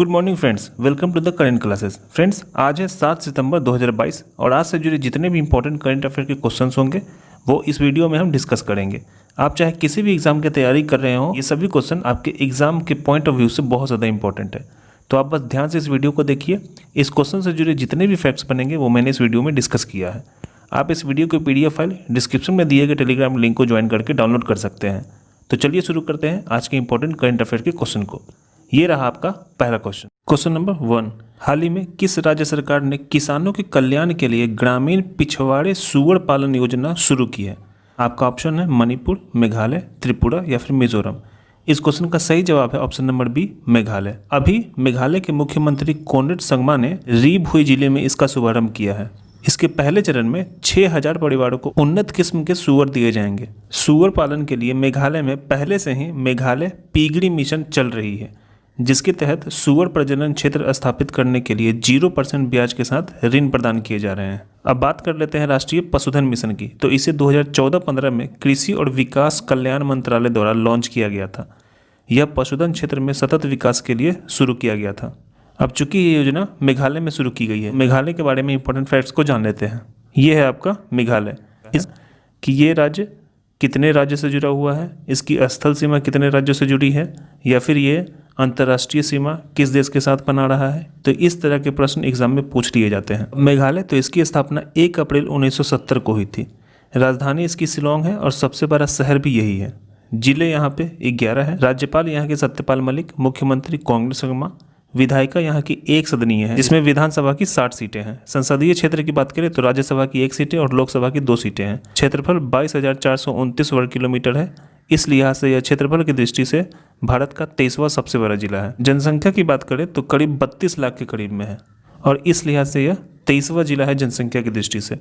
Good morning friends, welcome to the current classes. Friends, आज है 7 सितंबर 2022 और आज से जुड़े जितने भी इंपॉर्टेंट करंट अफेयर के क्वेश्चंस होंगे वो इस वीडियो में हम डिस्कस करेंगे। आप चाहे किसी भी एग्जाम की तैयारी कर रहे हो, ये सभी क्वेश्चन आपके एग्जाम के पॉइंट ऑफ व्यू से बहुत ज़्यादा इंपॉर्टेंट है। तो आप बस ध्यान से इस वीडियो को देखिए। इस क्वेश्चन से जुड़े जितने भी फैक्ट्स बनेंगे वो मैंने इस वीडियो में डिस्कस किया है। आप इस वीडियो की PDF फाइल डिस्क्रिप्शन में दिए गए टेलीग्राम लिंक को ज्वाइन करके डाउनलोड कर सकते हैं। तो चलिए शुरू करते हैं आज के इंपॉर्टेंट करंट अफेयर के क्वेश्चन को। ये रहा आपका पहला क्वेश्चन। क्वेश्चन नंबर 1, हाल ही में किस राज्य सरकार ने किसानों के कल्याण के लिए ग्रामीण पिछवाड़े सूअर पालन योजना शुरू की है? आपका ऑप्शन है मणिपुर, मेघालय, त्रिपुरा या फिर मिजोरम। इस क्वेश्चन का सही जवाब है ऑप्शन नंबर बी, मेघालय। अभी मेघालय के मुख्यमंत्री कोनरेड संगमा ने री भुई जिले में इसका शुभारंभ किया है। इसके पहले चरण में 6000 परिवारों को उन्नत किस्म के सूअर दिए जाएंगे। सूअर पालन के लिए मेघालय में पहले से ही मेघालय पीगड़ी मिशन चल रही है, जिसके तहत सूअर प्रजनन क्षेत्र स्थापित करने के लिए 0% ब्याज के साथ ऋण प्रदान किए जा रहे हैं। अब बात कर लेते हैं राष्ट्रीय पशुधन मिशन की। तो इसे 2014-15 में कृषि और विकास कल्याण मंत्रालय द्वारा लॉन्च किया गया था। यह पशुधन क्षेत्र में सतत विकास के लिए शुरू किया गया था। अब चूंकि ये योजना मेघालय में शुरू की गई है, मेघालय के बारे में इंपॉर्टेंट फैक्ट्स को जान लेते हैं। ये है आपका मेघालय। कि ये राज्य कितने राज्य से जुड़ा हुआ है, इसकी स्थल सीमा कितने राज्यों से जुड़ी है, या फिर ये अंतर्राष्ट्रीय सीमा किस देश के साथ बना रहा है। तो इस तरह के प्रश्न एग्जाम में पूछ लिए जाते हैं। मेघालय, तो इसकी स्थापना 1 अप्रैल 1970 को हुई थी। राजधानी इसकी शिलोंग है और सबसे बड़ा शहर भी यही है। जिले यहाँ पे 11 है। राज्यपाल यहाँ के सत्यपाल मलिक, मुख्यमंत्री कोनरेड संगमा, विधायिका यहाँ की 1 सदनीय है, जिसमें विधानसभा की 60 सीटें हैं। संसदीय क्षेत्र की बात करें तो राज्यसभा की 1 सीटें और लोकसभा की 2 सीटें हैं। क्षेत्रफल 22,429 वर्ग किलोमीटर है। इस लिहाज से यह क्षेत्रफल की दृष्टि से भारत का 23वां सबसे बड़ा जिला है। जनसंख्या की बात करें तो करीब 32 लाख के करीब में है और इस लिहाज से यह 23वां जिला है जनसंख्या की दृष्टि से।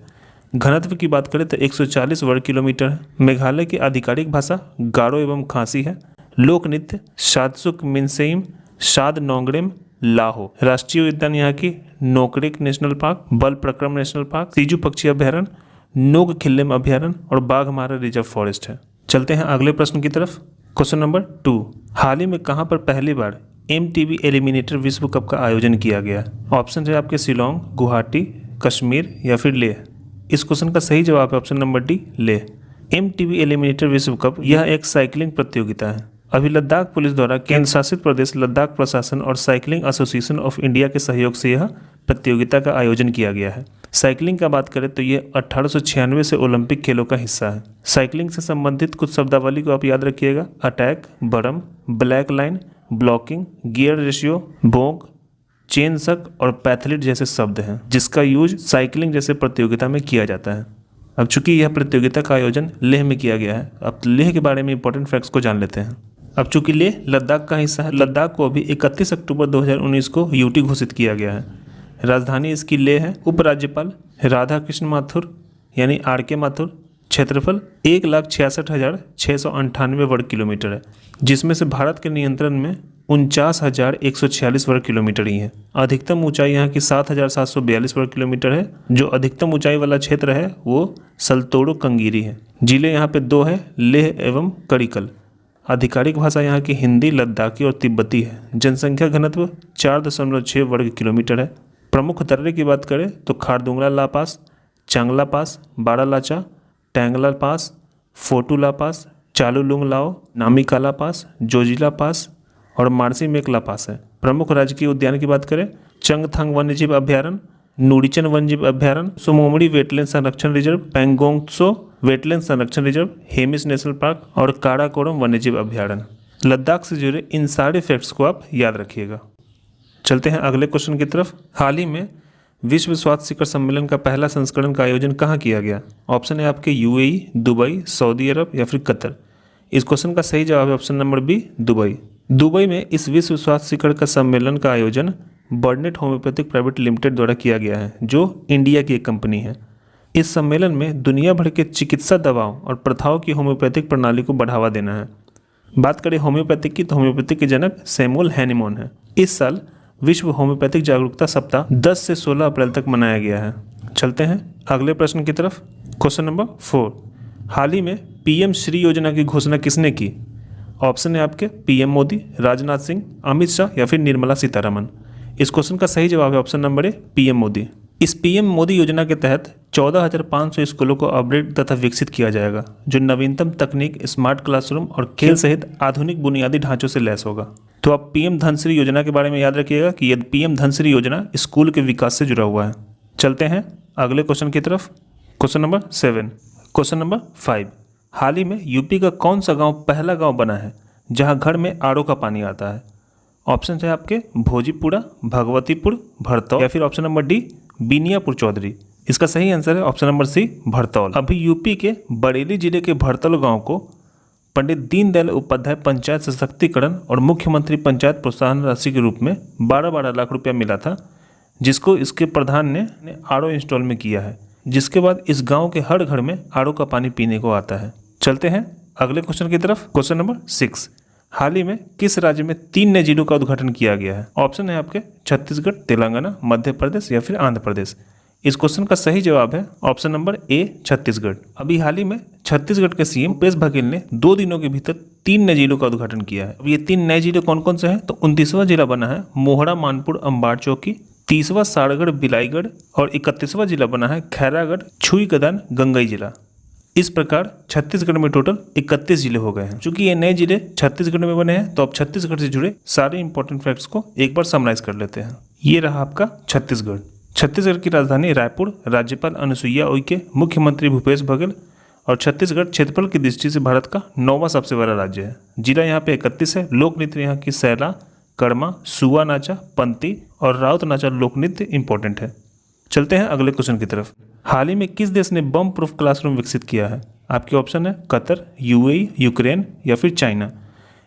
घनत्व की बात करें तो 140 वर्ग किलोमीटर है। मेघालय की आधिकारिक भाषा गारो एवं खासी है। लोक नृत्य शादसुक मिनसेइम, शाद नोंगड़ेम, लाहो। राष्ट्रीय उद्यान यहाँ की नोकरेक नेशनल पार्क, बल प्रक्रम नेशनल पार्क, सीजू पक्षी अभ्यारण्य, नोग खिल्लेम अभ्यारण्य और बाघमारा रिजर्व फॉरेस्ट है। चलते हैं अगले प्रश्न की तरफ। क्वेश्चन नंबर 2, हाल ही में कहाँ पर पहली बार MTV एलिमिनेटर विश्व कप का आयोजन किया गया? ऑप्शन है आपके शिलोंग, गुवाहाटी, कश्मीर या फिर लेह। इस क्वेश्चन का सही जवाब है option number D, Leh. MTV eliminator विश्व कप यह एक साइकिलिंग प्रतियोगिता है। अभी लद्दाख पुलिस द्वारा केंद्र शासित प्रदेश लद्दाख प्रशासन और साइकिलिंग एसोसिएशन ऑफ इंडिया के सहयोग से यह प्रतियोगिता का आयोजन किया गया है। साइकिलिंग का बात करें तो ये 1896 से ओलंपिक खेलों का हिस्सा है। साइकिलिंग से संबंधित कुछ शब्दावली को आप याद रखिएगा। अटैक, बरम, black line, blocking, gear ratio, बोंग, चेन सक और पैथलिट जैसे शब्द हैं, जिसका यूज साइकिलिंग जैसे प्रतियोगिता में किया जाता है। अब चूंकि यह प्रतियोगिता का आयोजन लेह में किया गया है, अब लेह के बारे में इंपॉर्टेंट फैक्ट्स को जान लेते हैं। अब चूंकि लेह लद्दाख का हिस्सा है, लद्दाख को अभी 31 अक्टूबर 2019 को UT घोषित किया गया है। राजधानी इसकी लेह है। उपराज्यपाल राधा कृष्ण माथुर यानी RK माथुर। क्षेत्रफल 1,66,698 वर्ग किलोमीटर है, जिसमें से भारत के नियंत्रण में 49,146 वर्ग किलोमीटर ही है। अधिकतम ऊंचाई यहाँ की 7,742 वर्ग किलोमीटर है। जो अधिकतम ऊंचाई वाला क्षेत्र है वो सल्तोरो कंगीरी है। जिले यहाँ पे 2 है, लेह एवं करिकल। आधिकारिक भाषा यहाँ की हिंदी, लद्दाखी और तिब्बती है। जनसंख्या घनत्व 4.6 वर्ग किलोमीटर है। प्रमुख दर्रे की बात करें तो खारदुंगला ला पास, चांगला पास, बारालाचा, टैंगला पास, फोटूला पास, चालुलुंग लाओ, नामिकाला पास, जोजिला पास और मार्सी मेकला पास है। प्रमुख राजकीय उद्यान की बात करें चंगथांग वन्यजीव अभ्यारण्य, नूरीचन वन्यजीव अभ्यारण्य, सुमोमड़ी वेटलैंड संरक्षण रिजर्व, पेंगोंगत्सो वेटलैंड संरक्षण रिजर्व, हेमिस नेशनल पार्क और काराकोरम वन्यजीव अभ्यारण्य। लद्दाख से जुड़े इन सारे फैक्ट्स को आप याद रखिएगा। चलते हैं अगले क्वेश्चन की तरफ। हाल ही में विश्व स्वास्थ्य शिखर सम्मेलन का पहला संस्करण का आयोजन कहाँ किया गया? ऑप्शन है आपके UAE, दुबई, सऊदी अरब या फिर कतर। इस क्वेश्चन का सही जवाब है option number B, Dubai. Dubai में इस विश्व स्वास्थ्य शिखर का सम्मेलन का आयोजन बर्नेट होम्योपैथिक प्राइवेट लिमिटेड द्वारा किया गया है, जो इंडिया की एक कंपनी है। इस सम्मेलन में दुनिया भर के चिकित्सा दवाओं और प्रथाओं की होम्योपैथिक प्रणाली को बढ़ावा देना है। बात करें होम्योपैथिक की तो होम्योपैथिक के जनक सैमुअल हैनिमन है। इस साल विश्व होम्योपैथिक जागरूकता सप्ताह 10 से 16 अप्रैल तक मनाया गया है। चलते हैं अगले प्रश्न की तरफ। क्वेश्चन नंबर 4, हाल ही में PM श्री योजना की घोषणा किसने की? ऑप्शन है आपके पीएम मोदी, राजनाथ सिंह, अमित शाह या फिर निर्मला सीतारमन। इस क्वेश्चन का सही जवाब है option number A PM Modi. इस पीएम मोदी योजना के तहत 14,500 स्कूलों को अपग्रेड तथा विकसित किया जाएगा, जो नवीनतम तकनीक, स्मार्ट क्लासरूम और खेल सहित आधुनिक बुनियादी ढांचों से लैस होगा। तो आप पीएम धनश्री योजना के बारे में याद रखिएगा कि यह पीएम धनश्री योजना स्कूल के विकास से जुड़ा हुआ है। चलते हैं अगले क्वेश्चन की तरफ। Question number 7। Question number 5। हाल ही में यूपी का कौन सा गांव पहला गांव बना है जहां घर में आरओ का पानी आता है? ऑप्शन है आपके भोजीपुरा, भगवतीपुर, भरतौल या फिर ऑप्शन नंबर डी बिनियापुर चौधरी। इसका सही आंसर है ऑप्शन नंबर सी भरतौल। अभी यूपी के बरेली जिले के भरतौल गांव को पंडित दीनदयाल उपाध्याय पंचायत सशक्तिकरण और मुख्यमंत्री पंचायत प्रोत्साहन राशि के रूप में 12-12 लाख रुपया मिला था, जिसको इसके प्रधान ने आरओ इंस्टॉल में किया है, जिसके बाद इस गांव के हर घर में आरओ का पानी पीने को आता है। चलते हैं अगले क्वेश्चन की तरफ। Question number 6। हाल ही में किस राज्य में 3 नए जिलों का उद्घाटन किया गया है? ऑप्शन है आपके छत्तीसगढ़, तेलंगाना, मध्य प्रदेश या फिर आंध्र प्रदेश। इस क्वेश्चन का सही जवाब है ऑप्शन नंबर ए छत्तीसगढ़। अभी हाल ही में छत्तीसगढ़ के सीएम भूपेश बघेल ने 2 दिनों के भीतर 3 नए जिलों का उद्घाटन किया है। अब ये 3 नए जिले कौन कौन से हैं? तो 29वां जिला बना है मोहड़ा, मानपुर, अंबाड़ चौकी, 30वां सारगढ़, बिलाईगढ़ और 31वां जिला बना है खैरागढ़, छुईगदान, गंगई जिला। इस प्रकार छत्तीसगढ़ में टोटल 31 जिले हो गए हैं। चूंकि ये नए जिले छत्तीसगढ़ में बने हैं, तो अब छत्तीसगढ़ से जुड़े सारे इंपॉर्टेंट फैक्ट्स को एक बार समराइज कर लेते हैं। ये रहा आपका छत्तीसगढ़। छत्तीसगढ़ की राजधानी रायपुर, राज्यपाल अनुसुईया उइके, मुख्यमंत्री भूपेश बघेल और छत्तीसगढ़ क्षेत्रफल की दृष्टि से भारत का 9वां सबसे बड़ा राज्य है। जिला यहाँ पे 31 है। लोक नृत्य यहाँ की सैला, कर्मा, सुआ नाचा, पंती और राउत नाचा लोक नृत्य इंपॉर्टेंट है। चलते हैं अगले क्वेश्चन की तरफ। हाल ही में किस देश ने बम प्रूफ क्लासरूम विकसित किया है? आपके ऑप्शन है कतर, यूएई, यूक्रेन या फिर चाइना।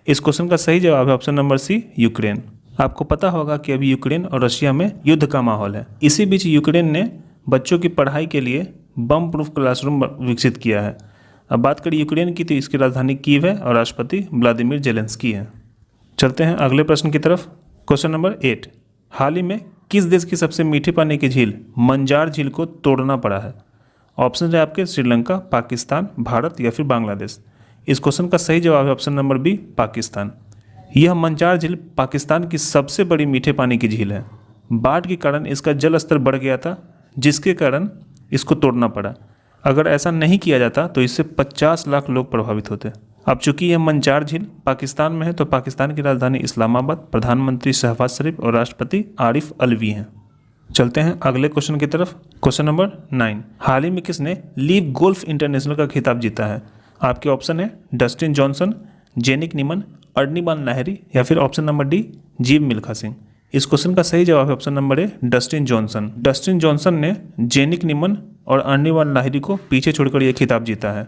इस क्वेश्चन का सही जवाब है ऑप्शन नंबर सी यूक्रेन। आपको पता होगा कि अभी यूक्रेन और रशिया में युद्ध का माहौल है। इसी बीच यूक्रेन ने बच्चों की पढ़ाई के लिए बम प्रूफ क्लासरूम विकसित किया है। अब बात करें यूक्रेन की, तो इसकी राजधानी कीव है और राष्ट्रपति व्लादिमीर जेलेंस्की है। चलते हैं अगले प्रश्न की तरफ। Question number 8। हाल ही में किस देश की सबसे मीठे पानी की झील मंजार झील को तोड़ना पड़ा है? ऑप्शन है आपके श्रीलंका, पाकिस्तान, भारत या फिर बांग्लादेश। इस क्वेश्चन का सही जवाब है ऑप्शन नंबर बी पाकिस्तान। यह मंजार झील पाकिस्तान की सबसे बड़ी मीठे पानी की झील है। बाढ़ के कारण इसका जल स्तर बढ़ गया था, जिसके कारण इसको तोड़ना पड़ा। अगर ऐसा नहीं किया जाता तो इससे 50 लाख लोग प्रभावित होते। अब चूंकि यह मंजार झील पाकिस्तान में है, तो पाकिस्तान की राजधानी इस्लामाबाद, प्रधानमंत्री शहबाज शरीफ और राष्ट्रपति आरिफ अलवी हैं। चलते हैं अगले क्वेश्चन की तरफ। Question number 9। हाल ही में किसने लीव गोल्फ इंटरनेशनल का खिताब जीता है? आपके ऑप्शन है डस्टिन जॉनसन, जेनिक नीमन, अर्निबान लाहिरी या फिर ऑप्शन नंबर डी जीव मिल्खा सिंह। इस क्वेश्चन का सही जवाब है option number A Dustin Johnson. Dustin Johnson ने जेनिक नीमन और अर्निबान लाहिरी को पीछे छोड़कर यह खिताब जीता है।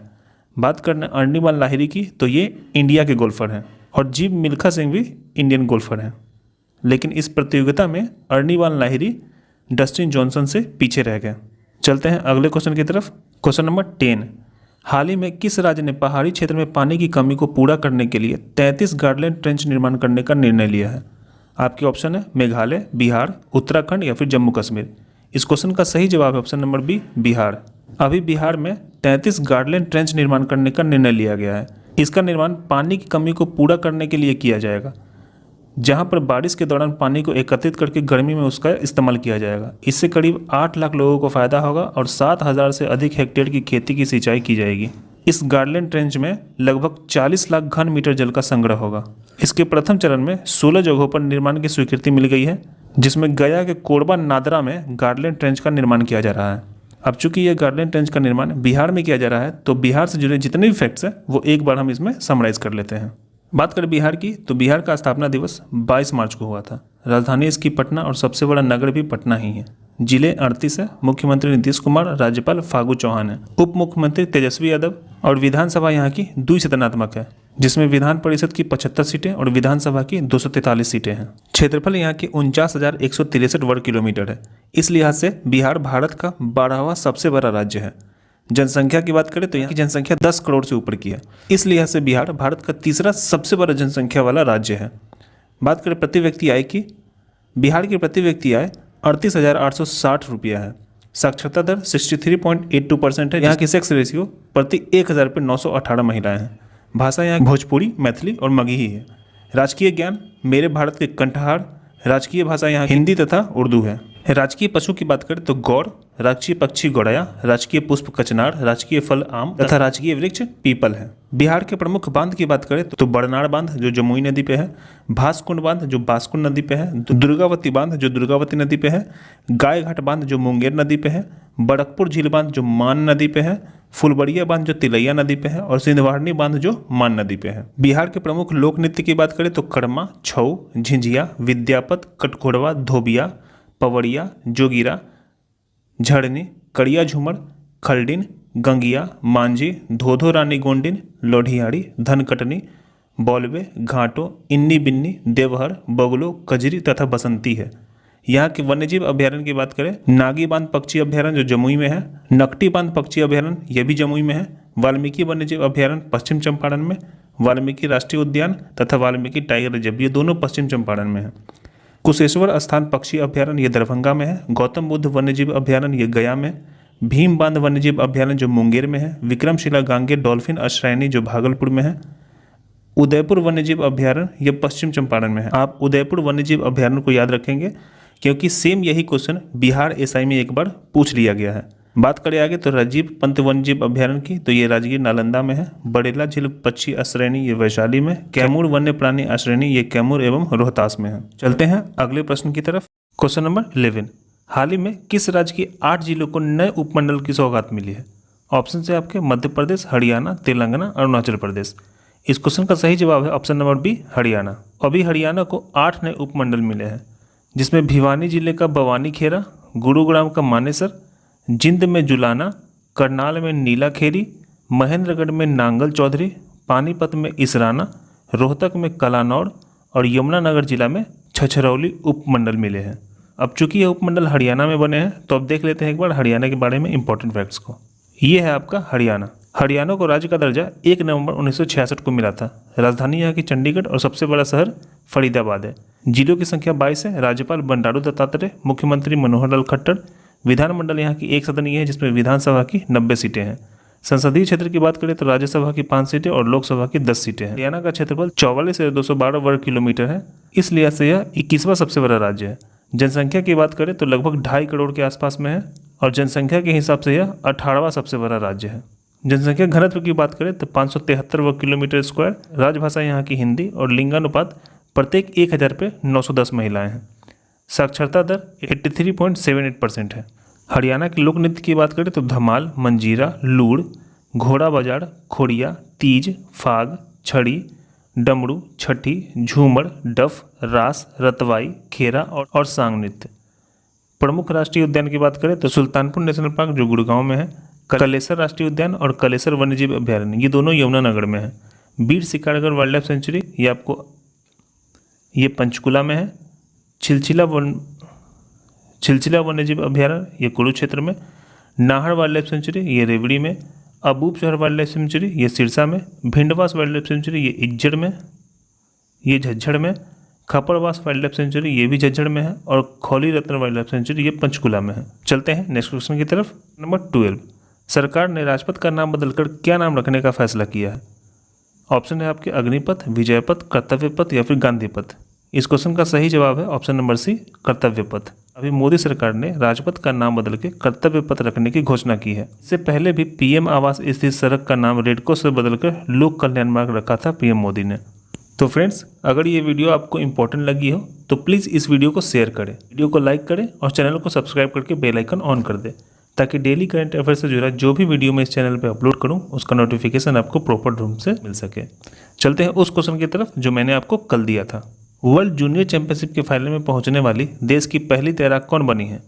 बात करना अर्निबान लाहिरी की, तो ये इंडिया के गोल्फर हैं और जीव मिल्खा सिंह भी इंडियन गोल्फर हैं। लेकिन इस प्रतियोगिता में अर्निबान लाहिरी डस्टिन जॉनसन से पीछे रह गए। चलते हैं अगले क्वेश्चन की तरफ। Question number 10। हाल ही में किस राज्य ने पहाड़ी क्षेत्र में पानी की कमी को पूरा करने के लिए 33 गार्डलैंड ट्रेंच निर्माण करने का निर्णय लिया है? आपके ऑप्शन है मेघालय, बिहार, उत्तराखंड या फिर जम्मू कश्मीर। इस क्वेश्चन का सही जवाब है ऑप्शन नंबर बी बिहार। अभी बिहार में 33 गार्डलैंड ट्रेंच निर्माण करने का निर्णय लिया गया है। इसका निर्माण पानी की कमी को पूरा करने के लिए किया जाएगा, जहां पर बारिश के दौरान पानी को एकत्रित करके गर्मी में उसका इस्तेमाल किया जाएगा। इससे करीब 8 लाख लोगों को फायदा होगा और 7,000 से अधिक हेक्टेयर की खेती की सिंचाई की जाएगी। इस गार्डलैंड ट्रेंच में लगभग 40 लाख घन मीटर जल का संग्रह होगा। इसके प्रथम चरण में 16 जगहों पर निर्माण की स्वीकृति मिल गई है, जिसमें गया के कोरबा नादरा में गार्डलैंड ट्रेंच का निर्माण किया जा रहा है। अब चूंकि यह गार्डलैंड ट्रेंच का निर्माण बिहार में किया जा रहा है, तो बिहार से जुड़े जितने भी फैक्ट्स हैं वो एक बार हम इसमें समराइज कर लेते हैं। बात करें बिहार की, तो बिहार का स्थापना दिवस 22 मार्च को हुआ था। राजधानी इसकी पटना और सबसे बड़ा नगर भी पटना ही है। जिले 38 है। मुख्यमंत्री नीतीश कुमार, राज्यपाल फागू चौहान है, उप मुख्यमंत्री तेजस्वी यादव और विधानसभा यहाँ की द्विसदनात्मक है, जिसमें विधान परिषद की 75 सीटें और विधानसभा की 243 सीटें हैं। क्षेत्रफल यहाँ की 49,163 वर्ग किलोमीटर है। इस लिहाज से बिहार भारत का 12वां सबसे बड़ा राज्य है। जनसंख्या की बात करें तो यहाँ की जनसंख्या 10 करोड़ से ऊपर की है। इस लिहाज से बिहार भारत का तीसरा सबसे बड़ा जनसंख्या वाला राज्य है। बात करें प्रति व्यक्ति आय की, बिहार की प्रति व्यक्ति आय 38,860 रुपया है। साक्षरता दर 63.82% है। यहाँ की सेक्स रेशियो प्रति 1,000 पे 918 महिलाएं हैं। भाषा यहाँ भोजपुरी, मैथिली और मगही है। राजकीय ज्ञान मेरे भारत के कंठहार। राजकीय भाषा यहाँ हिंदी तथा उर्दू है। राजकीय पशु की बात करें तो गौर, राजकीय पक्षी गौड़ाया, राजकीय पुष्प कचनार, राजकीय फल आम तथा राजकीय वृक्ष पीपल है। बिहार के प्रमुख बांध की बात करें तो बड़नाड़ बांध जो जमुई नदी पे है, भासकुंड बांध जो बासकुंड नदी पे है, दुर्गावती बांध जो दुर्गावती नदी पे है, गाय घाट बांध जो मुंगेर नदी पे है, बड़कपुर झील बांध जो मान नदी पे है, फुलबड़िया बांध जो तिलैया नदी पे है और सिंधवाड़नी बांध जो मान नदी पे है। बिहार के प्रमुख लोक नृत्य की बात करें तो कड़मा, छऊ, झिंझिया, विद्यापत, कटघोड़वा, धोबिया, पवड़िया, जोगिरा, झड़नी, कड़िया झूमर, खलडिन, गंगिया, मांझी, धोधो रानी गोंडिन, लोढ़ियाड़ी, धनकटनी, बौलवे, घाटो, इन्नी बिन्नी, देवहर, बगुलो, कजरी तथा बसंती है। यहाँ के वन्यजीव अभ्यारण्य की बात करें, नागी बांध पक्षी अभ्यारण्य जो जमुई में है, नकटी बांध पक्षी अभ्यारण्य यह भी जमुई में है, वाल्मीकि वन्यजीव अभ्यारण्य पश्चिम चंपारण में, वाल्मीकि राष्ट्रीय उद्यान तथा वाल्मीकि टाइगर रिजर्व ये दोनों पश्चिम चंपारण में है। कुशेश्वर स्थान पक्षी अभ्यारण्य ये दरभंगा में है, गौतम बुद्ध वन्यजीव अभ्यारण्य ये गया में, भीम बांध वन्यजीव अभ्यारण्य जो मुंगेर में है, विक्रमशिला गांगे डॉल्फिन आश्रयनी जो भागलपुर में है, उदयपुर वन्यजीव अभ्यारण्य ये पश्चिम चंपारण में है। आप उदयपुर वन्यजीव अभ्यारण्य को याद रखेंगे क्योंकि सेम यही क्वेश्चन बिहार एसआई में एक बार पूछ लिया गया है। बात करें आगे तो राजीव पंत वन्यजीव अभ्यारण्य की तो ये राजगीर नालंदा में है, बड़ेला झील पक्षी आश्रयनी ये वैशाली में, कैमूर वन्य प्राणी आश्रयनी ये कैमूर एवं रोहतास में है। चलते हैं अगले प्रश्न की तरफ। क्वेश्चन नंबर 11, हाल ही में किस राज्य के 8 जिलों को नए उपमंडल की सौगात मिली है? ऑप्शन है आपके मध्य प्रदेश, हरियाणा, तेलंगाना, अरुणाचल प्रदेश। इस क्वेश्चन का सही जवाब है ऑप्शन नंबर बी, हरियाणा। अभी हरियाणा को 8 नए उपमंडल मिले हैं, जिसमें भिवानी जिले का बवानी खेरा, गुरुग्राम का मानेसर, जिंद में जुलाना, करनाल में नीलाखेरी, महेंद्रगढ़ में नांगल चौधरी, पानीपत में इसराना, रोहतक में कलानौर और यमुनानगर जिला में छछरौली उपमंडल मिले हैं। अब चूंकि ये उपमंडल हरियाणा में बने हैं तो अब देख लेते हैं एक बार हरियाणा के बारे में इंपॉर्टेंट फैक्ट्स को। ये है आपका हरियाणा। हरियाणा को राज्य का दर्जा 1 नवंबर 1966 को मिला था। राजधानी यहाँ की चंडीगढ़ और सबसे बड़ा शहर फरीदाबाद है। जिलों की संख्या 22 है। राज्यपाल बंडारू दत्तात्रेय, मुख्यमंत्री मनोहर लाल खट्टर। विधानमंडल यहाँ की एक सदनीय है जिसमें विधानसभा की 90 सीटें हैं। संसदीय क्षेत्र की बात करें तो राज्यसभा की 5 सीटें और लोकसभा की 10 सीटें हैं। हरियाणा का क्षेत्रफल 44,212 वर्ग किलोमीटर है। इस लिहाज से यह 21वां सबसे बड़ा राज्य है। जनसंख्या की बात करें तो लगभग 2.5 करोड़ के आसपास में है और जनसंख्या के हिसाब से यह 18वां सबसे बड़ा राज्य है। जनसंख्या घनत्व की बात करें तो 573 वर्ग किलोमीटर स्क्वायर। राजभाषा यहाँ की हिंदी और लिंगानुपात प्रत्येक 1000 पे 910 महिलाएं हैं। साक्षरता दर 83.78% है। हरियाणा के लोक नृत्य की बात करें तो धमाल, मंजीरा, लूड़, घोड़ा बाजार, खोड़िया, तीज, फाग, छड़ी, डमरू, छठी, झूमर, डफ, रास, रतवाई, खेरा और सांग नृत्य। प्रमुख राष्ट्रीय उद्यान की बात करें तो सुल्तानपुर नेशनल पार्क जो गुड़गांव में है, कलेसर राष्ट्रीय उद्यान और कलेसर वन्यजीव अभ्यारण्य ये दोनों यमुनानगर में है। बीर शिकारगढ़ वाइल्ड लाइफ सेंचुरी ये पंचकुला में है। छिलचिला वन्यजीव अभ्यारण्य ये कुरुक्षेत्र में। नाहर वाइल्ड लाइफ सेंचुरी ये रेवड़ी में। अबूबशहर वाइल्ड लाइफ सेंचुरी ये सिरसा में। भिंडवास वाइल्ड लाइफ सेंचुरी ये इज्जड़ में, ये झज्जड़ में। खपड़वास वाइल्ड लाइफ सेंचुरी ये भी झज्जड़ में है और खौली रत्न वाइल्ड लाइफ सेंचुरी ये पंचकुला में है। चलते हैं नेक्स्ट क्वेश्चन की तरफ। नंबर 12, सरकार ने राजपथ का नाम बदलकर क्या नाम रखने का फैसला किया है? ऑप्शन है आपके अग्निपथ, विजयपथ, कर्तव्यपथ या फिर गांधीपथ। इस क्वेश्चन का सही जवाब है ऑप्शन नंबर सी, कर्तव्यपथ। अभी मोदी सरकार ने राजपथ का नाम बदल के कर्तव्य पथ रखने की घोषणा की है। इससे पहले भी पीएम आवास स्थित सड़क का नाम रेडको से बदलकर लोक कल्याण मार्ग रखा था पीएम मोदी ने। तो फ्रेंड्स, अगर ये वीडियो आपको इंपॉर्टेंट लगी हो तो प्लीज़ इस वीडियो को शेयर करें, वीडियो को लाइक करें और चैनल को सब्सक्राइब करके बेल आइकन ऑन कर दें ताकि डेली करंट अफेयर से जुड़ा जो भी वीडियो मैं इस चैनल पर अपलोड करूँ उसका नोटिफिकेशन आपको प्रॉपर ढंग से मिल सके। चलते हैं उस क्वेश्चन की तरफ जो मैंने आपको कल दिया था। वर्ल्ड जूनियर चैंपियनशिप के फाइनल में पहुंचने वाली देश की पहली तैराक कौन बनी है?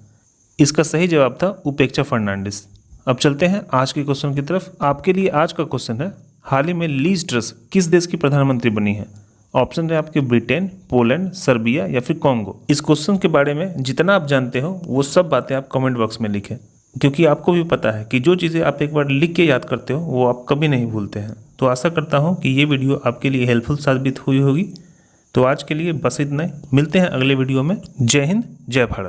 इसका सही जवाब था उपेक्षा फर्नांडिस। अब चलते हैं आज के क्वेश्चन की तरफ। आपके लिए आज का क्वेश्चन है, हाल ही में लीज ट्रस किस देश की प्रधानमंत्री बनी है? ऑप्शन है आपके ब्रिटेन, पोलैंड, सर्बिया या फिर कॉन्गो। इस क्वेश्चन के बारे में जितना आप जानते हो वो सब बातें आप कमेंट बॉक्स में लिखें, क्योंकि आपको भी पता है कि जो चीज़ें आप एक बार लिख के याद करते हो वो आप कभी नहीं भूलते हैं। तो आशा करता हूँ कि ये वीडियो आपके लिए हेल्पफुल साबित हुई होगी। तो आज के लिए बस इतना ही। मिलते हैं अगले वीडियो में। जय हिंद, जय भारत।